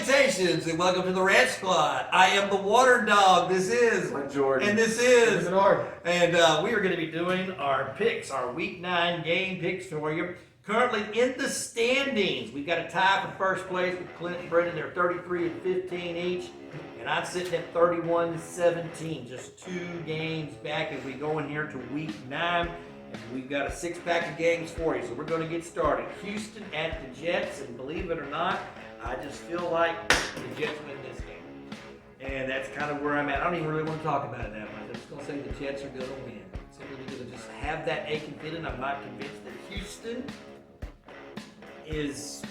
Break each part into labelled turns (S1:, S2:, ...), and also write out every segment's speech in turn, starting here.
S1: Salutations and welcome to the Rant Squad. I am the water dog. This is
S2: Jordan.
S1: And this is
S3: Bernard.
S1: And we are going to be doing our picks, our Week 9 game picks for you. Currently in the standings, we've got a tie for first place with Clint and Brendan. They're 33 and 15 each. And I'm sitting at 31 and 17, just 2 games back as we go in here to Week 9. And we've got a 6-pack of games for you, so we're going to get started. Houston at the Jets, and believe it or not, I just feel like the Jets win this game. And that's kind of where I'm at. I don't even really want to talk about it that much. I'm just going to say the Jets are going to win. Simply because I just have that aching feeling. I'm not convinced that Houston is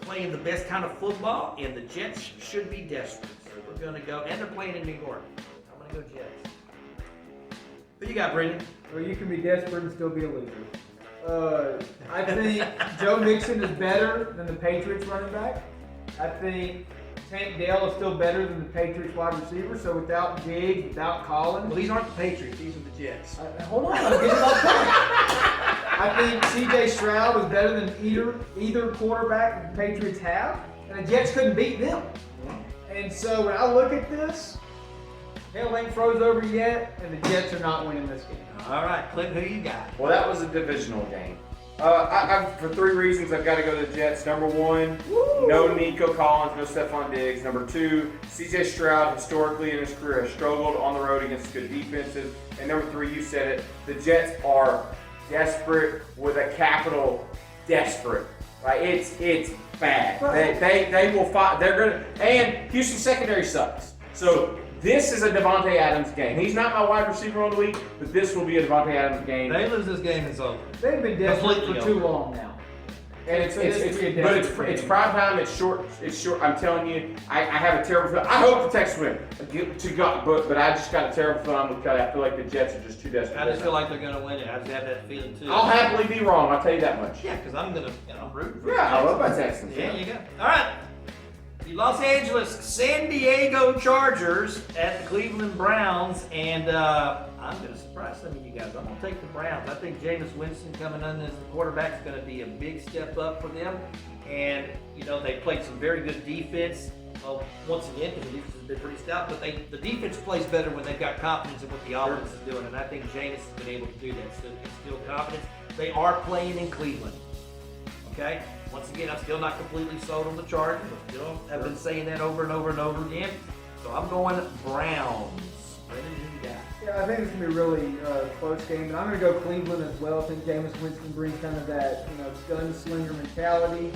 S1: playing the best kind of football, and the Jets should be desperate. So we're going to go, and they're playing in New York. I'm going to go Jets. Who you got, Brendan?
S3: Well, you can be desperate and still be a loser. I think Joe Mixon is better than the Patriots running back. I think Tank Dell is still better than the Patriots wide receiver. So without Diggs, without Collins.
S1: Well, these aren't the Patriots. These are the Jets.
S3: Hold on, I'm getting off point. I think C.J. Stroud is better than either quarterback that the Patriots have, and the Jets couldn't beat them. And so when I look at this, hell ain't froze over yet, and the Jets are not winning this game.
S1: All right, Clint, who you got?
S2: Well, that was a divisional game. For 3 reasons, I've got to go to the Jets. Number 1, no Nico Collins, no Stephon Diggs. Number 2, C.J. Stroud historically in his career has struggled on the road against good defenses. And number 3, you said it, the Jets are desperate with a capital desperate. Right? It's bad. They will fight. They're gonna. And Houston secondary sucks. So this is a Devontae Adams game. He's not my wide receiver on the week, but this will be a Devontae Adams game.
S1: They lose this game, it's over.
S3: They've been desperate
S1: Completely
S3: for too
S1: over.
S3: long now.
S2: And it's prime time. It's short. I'm telling you, I have a terrible feeling. I hope the Texans win. To God, but I just got a terrible feeling with Kelly. I feel like the Jets are just too desperate.
S1: I just feel like they're going to win it. I just have that feeling too.
S2: I'll happily be wrong. I'll tell you that much.
S1: Yeah, because I'm going to, I'm rooting for
S2: Yeah, I love my Texans.
S1: There you go. All right. The Los Angeles San Diego Chargers at the Cleveland Browns, and I'm going to surprise some of you guys. I'm going to take the Browns. I think Jameis Winston coming in as the quarterback is going to be a big step up for them. And, you know, they played some very good defense. Once again, because the defense has been pretty stout, but the defense plays better when they've got confidence in what the offense is doing, and I think Jameis has been able to do that. So instill confidence. They are playing in Cleveland. Okay? Once again, I'm still not completely sold on the Chargers. I still have been saying that over and over and over again. So I'm going Browns. Brendan, who you got?
S3: Yeah, I think it's going to be a really close game. And I'm going to go Cleveland as well. I think Jameis Winston brings kind of that, gunslinger mentality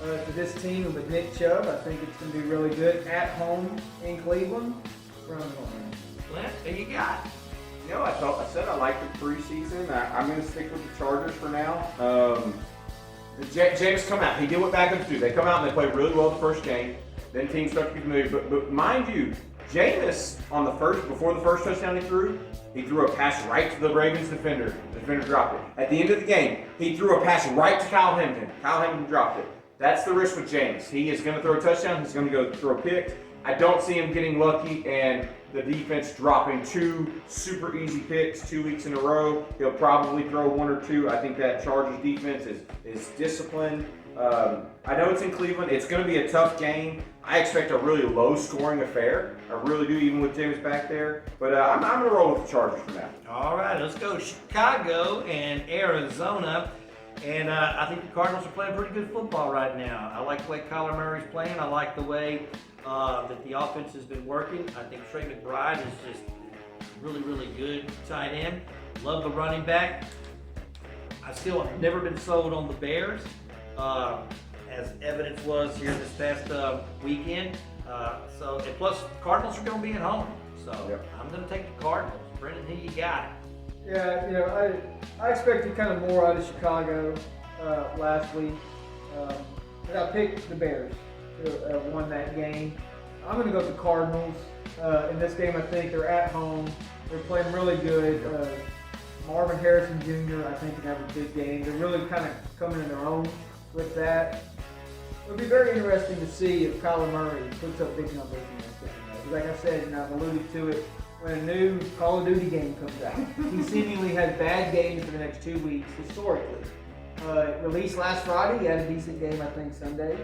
S3: to this team. And with Nick Chubb, I think it's going to be really good at home in Cleveland. Browns home.
S1: Clint, who you got?
S2: You know, I said I liked the preseason. I'm going to stick with the Chargers for now. Jameis come out. He did what backups do. They come out and they play really well the first game. Then teams start to get moved. But mind you, Jameis before the first touchdown he threw a pass right to the Ravens defender. The defender dropped it. At the end of the game, he threw a pass right to Kyle Hamilton. Kyle Hamilton dropped it. That's the risk with Jameis. He is going to throw a touchdown. He's going to go throw a pick. I don't see him getting lucky and the defense dropping 2 super easy picks 2 weeks in a row. He'll probably throw 1 or 2. I think that Chargers defense is disciplined. I know it's in Cleveland. It's going to be a tough game. I expect a really low-scoring affair. I really do, even with James back there. But I'm going to roll with the Chargers for now.
S1: All right, let's go Chicago and Arizona. And I think the Cardinals are playing pretty good football right now. I like the way Kyler Murray's playing. I like the way that the offense has been working. I think Trey McBride is just really, really good tight end. Love the running back. I still have never been sold on the Bears, as evidence was here this past weekend. And plus, Cardinals are going to be at home. So
S2: Yep. I'm
S1: going to take the Cardinals. Brendan, who you got?
S3: Yeah, I expected kind of more out of Chicago last week. But I picked the Bears to win that game. I'm going to go with the Cardinals. In this game, I think they're at home. They're playing really good. Marvin Harrison Jr., I think, can have a big game. They're really kind of coming in their own with that. It'll be very interesting to see if Kyler Murray puts up big numbers in this game. Like I said, I've alluded to it, when a new Call of Duty game comes out, he seemingly has bad games for the next 2 weeks historically. Released last Friday, he had a decent game, I think, Sunday.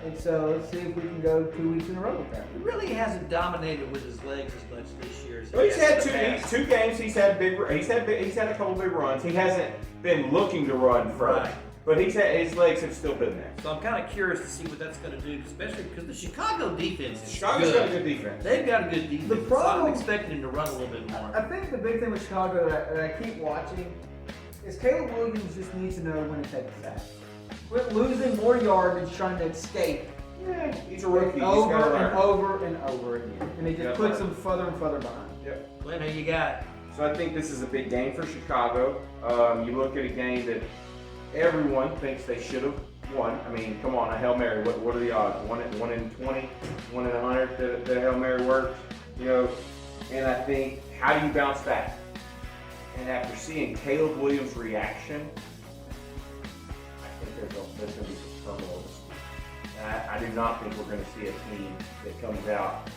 S3: And so let's see if we can go 2 weeks in a row with that.
S1: He really hasn't dominated with his legs as much this year as he
S2: Well, he's
S1: has
S2: had
S1: in the past.
S2: two games. He's had a couple big runs. He hasn't been looking to run first,
S1: Right.
S2: but his legs have still been there.
S1: So I'm kind of curious to see what that's going to do, especially because the Chicago defense is
S2: Chicago's
S1: good.
S2: got a good defense.
S1: They've got a good defense.
S3: The problem-
S1: so I'm expecting him to run a little bit more.
S3: I think the big thing with Chicago that I keep watching is Caleb Williams just needs to know when to take a sack. Quit losing more yardage trying to escape
S2: Yeah, he's a rookie. He's
S3: over
S2: gotta learn.
S3: and over and over again. And it
S2: Yeah,
S3: just puts
S2: learn.
S3: him further and further behind.
S2: Yep.
S1: Glenn, who you got?
S2: So I think this is a big game for Chicago. You look at a game that everyone thinks they should have won. I mean, come on, a Hail Mary. What are the odds? 1 in 20, 1 in 100 that a Hail Mary works. You know, and I think, how do you bounce back? And after seeing Caleb Williams' reaction, I think there's going to be some turmoil this week. And I do not think we're going to see a team that comes out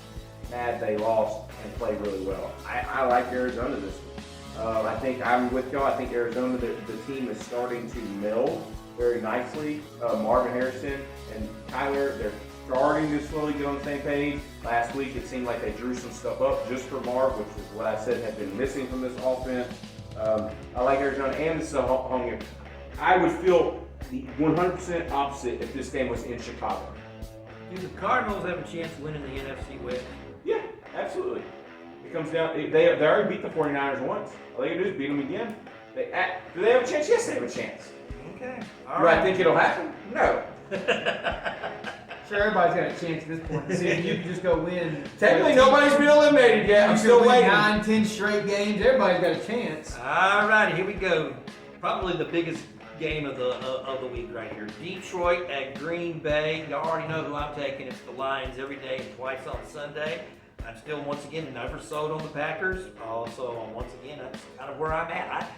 S2: mad they lost and play really well. I like Arizona this week. I think I'm with y'all. I think Arizona, the team is starting to meld very nicely. Marvin Harrison and Tyler, they're starting to slowly get on the same page. Last week, it seemed like they drew some stuff up just for Marv, which is what I said had been missing from this offense. I like Arizona, and this is a home game. I would feel the 100% opposite if this game was in Chicago.
S1: Do the Cardinals have a chance of winning the NFC West?
S2: Yeah, absolutely. It comes down, they already beat the 49ers once. All they gotta do is beat them again. Do they have a chance? Yes, they have a chance.
S1: Okay.
S2: Do I think it'll happen? No.
S3: Sure, everybody's got a chance at this point to see if you can just go win.
S2: Technically, nobody's been eliminated yet. I'm
S3: You
S2: still
S3: can win
S2: waiting.
S3: 9, 10 straight games. Everybody's got a chance.
S1: All righty, here we go. Probably the biggest game of the week right here. Detroit at Green Bay. You already know who I'm taking. It's the Lions every day and twice on Sunday. I'm still, once again, never sold on the Packers. Also, once again, that's kind of where I'm at.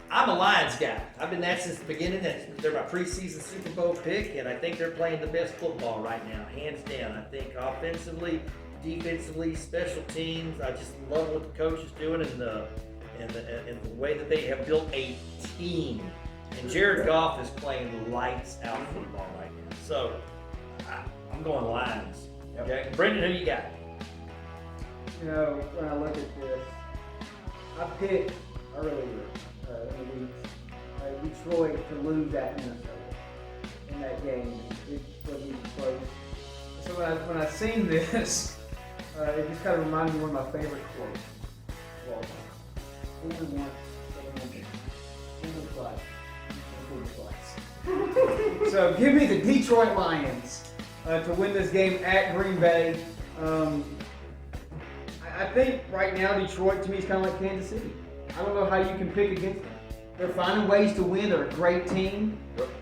S1: I'm a Lions guy. I've been that since the beginning. They're my preseason Super Bowl pick, and I think they're playing the best football right now, hands down. I think offensively, defensively, special teams. I just love what the coach is doing and the way that they have built a team. And Jared Goff is playing lights out football right now. So I'm going Lions. Okay, Brendan, who you got?
S3: You know, when I look at this, I picked earlier in the week Detroit to lose at Minnesota in that game. It wasn't even close. So when I seen this, it just kind of reminded me of one of my favorite quotes. Well, only once, twice. So give me the Detroit Lions to win this game at Green Bay. I think right now Detroit to me is kind of like Kansas City. I don't know how you can pick against them. They're finding ways to win. They're a great team,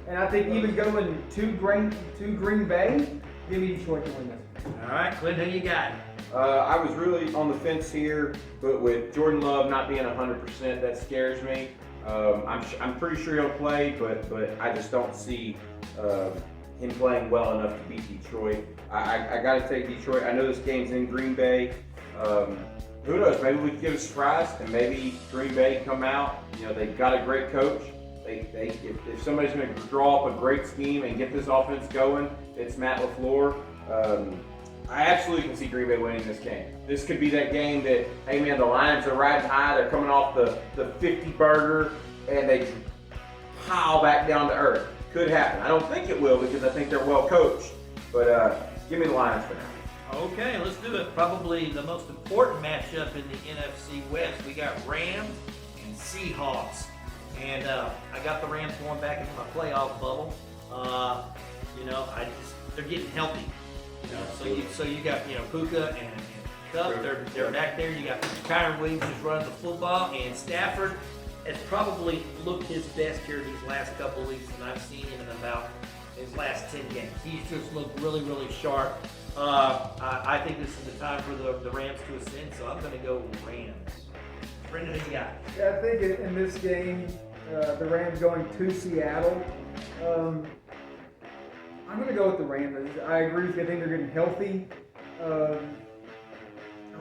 S3: and I think even going to Green Bay, give me Detroit to win this.
S1: All right, Clint, who you got?
S2: I was really on the fence here, but with Jordan Love not being 100%, that scares me. I'm pretty sure he'll play, but I just don't see him playing well enough to beat Detroit. I got to take Detroit. I know this game's in Green Bay. Who knows? Maybe we can get a surprise, and maybe Green Bay come out. You know, they've got a great coach. If somebody's going to draw up a great scheme and get this offense going, it's Matt LaFleur. I absolutely can see Green Bay winning this game. This could be that game that, hey man, the Lions are riding high. They're coming off the 50 burger, and they pile back down to earth. Could happen. I don't think it will because I think they're well coached. But give me the Lions for now.
S1: Okay, let's do it. Probably the most important matchup in the NFC West. We got Rams and Seahawks. And I got the Rams going back into my playoff bubble. They're getting healthy. You know, so you got Puka and Cup. They're back there. You got Kyron Williams who's running the football, and Stafford has probably looked his best here these last couple of weeks, and I've seen him in about his last 10 games. He's just looked really, really sharp. I think this is the time for the Rams to ascend, so I'm going to go Rams. Brendan, who you got?
S3: Yeah, I think in this game, the Rams going to Seattle. I'm going to go with the Rams. I agree with you. I think they're getting healthy. I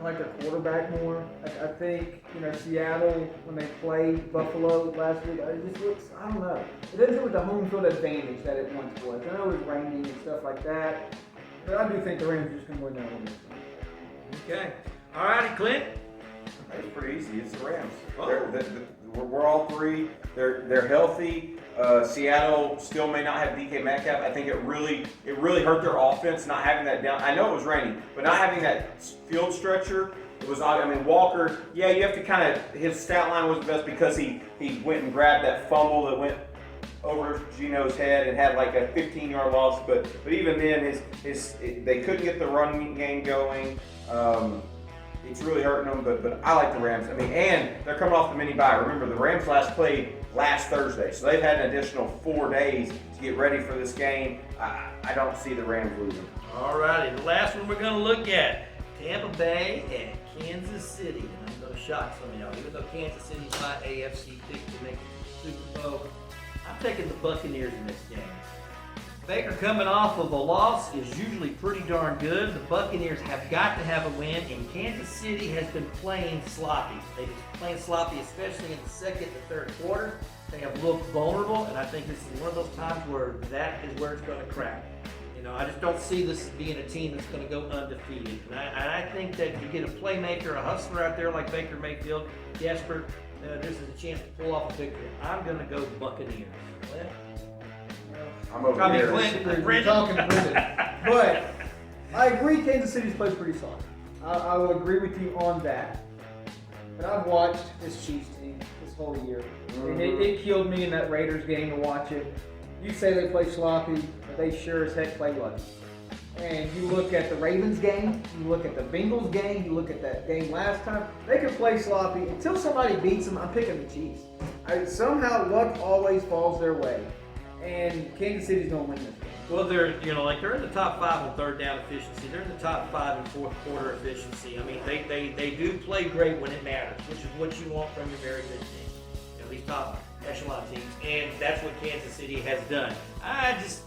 S3: I like their quarterback more. I think, Seattle, when they played Buffalo last week, it just looks, I don't know. It doesn't look with the home field advantage that it once was. I know it was raining and stuff like that, but I do think the Rams are just going to win that one.
S1: Okay. All righty, Clint.
S2: It's pretty easy. It's the Rams.
S1: Oh.
S2: We're all three. They're healthy. Seattle still may not have DK Metcalf. I think it really hurt their offense not having that down. I know it was raining, but not having that field stretcher. It was. I mean, Walker. Yeah, you have to kind of. His stat line was the best because he went and grabbed that fumble that went over Gino's head and had like a 15-yard loss. But even then, they couldn't get the run game going. It's really hurting them, but I like the Rams. I mean, and they're coming off the mini bye. Remember, the Rams played last Thursday, so they've had an additional 4 days to get ready for this game. I don't see the Rams losing.
S1: All righty, the last one we're going to look at, Tampa Bay and Kansas City. And I'm going to shock some of y'all. Even though Kansas City's my AFC pick to make the Super Bowl, I'm taking the Buccaneers in this game. Baker coming off of a loss is usually pretty darn good. The Buccaneers have got to have a win, and Kansas City has been playing sloppy. They've been playing sloppy, especially in the second and third quarter. They have looked vulnerable, and I think this is one of those times where that is where it's going to crack. I just don't see this being a team that's going to go undefeated. And I think that you get a playmaker, a hustler out there like Baker Mayfield, desperate, this is a chance to pull off a victory. I'm going to go Buccaneers. Well,
S2: I'm over here.
S3: We're talking Brendan. But I agree Kansas City's plays pretty solid. I will agree with you on that. But I've watched this Chiefs team this whole year. And it killed me in that Raiders game to watch it. You say they play sloppy, but they sure as heck play lucky. And you look at the Ravens game, you look at the Bengals game, you look at that game last time, they can play sloppy. Until somebody beats them, I'm picking the Chiefs. Somehow luck always falls their way. And Kansas City's going to win this game.
S1: Well, they're in the top 5 in third down efficiency. They're in the top 5 in fourth quarter efficiency. I mean, they do play great when it matters, which is what you want from your very good team. These top echelon teams, and that's what Kansas City has done. I just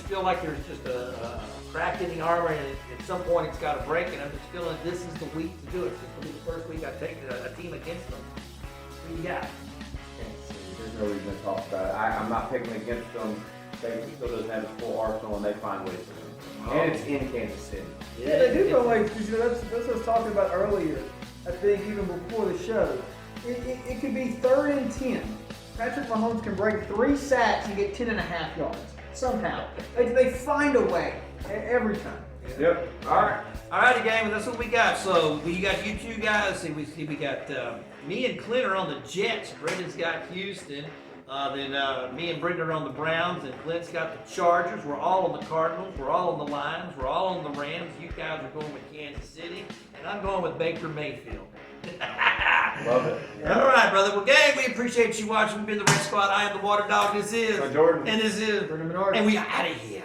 S1: feel like there's just a crack in the armor, and at some point it's got to break. And I'm just feeling this is the week to do it. This will be the first week I take a team against them. Who you got?
S2: There's no reason to talk about it. I'm not picking against them. Baker still doesn't have a full arsenal, and they find ways to win. And it's in Kansas City.
S3: Yeah, they do find ways. That's what I was talking about earlier. I think even before the show, it could be 3rd and 10. Patrick Mahomes can break 3 sacks and get 10.5 yards somehow. They find a way every time.
S2: Yep. All
S1: righty, gang. Well, that's what we got. So we got you two guys. We got me and Clint are on the Jets. Brendan's got Houston. Then me and Brendan are on the Browns, and Clint's got the Chargers. We're all on the Cardinals. We're all on the Lions. We're all on the Rams. You guys are going with Kansas City, and I'm going with Baker Mayfield.
S2: Love it.
S1: Yeah. All right, brother. Well, gang, we appreciate you watching. We've been the Red Squad. I am the Water Dog. This is
S2: Jordan.
S1: And this is
S3: Brendan Menard.
S1: And we are out of here.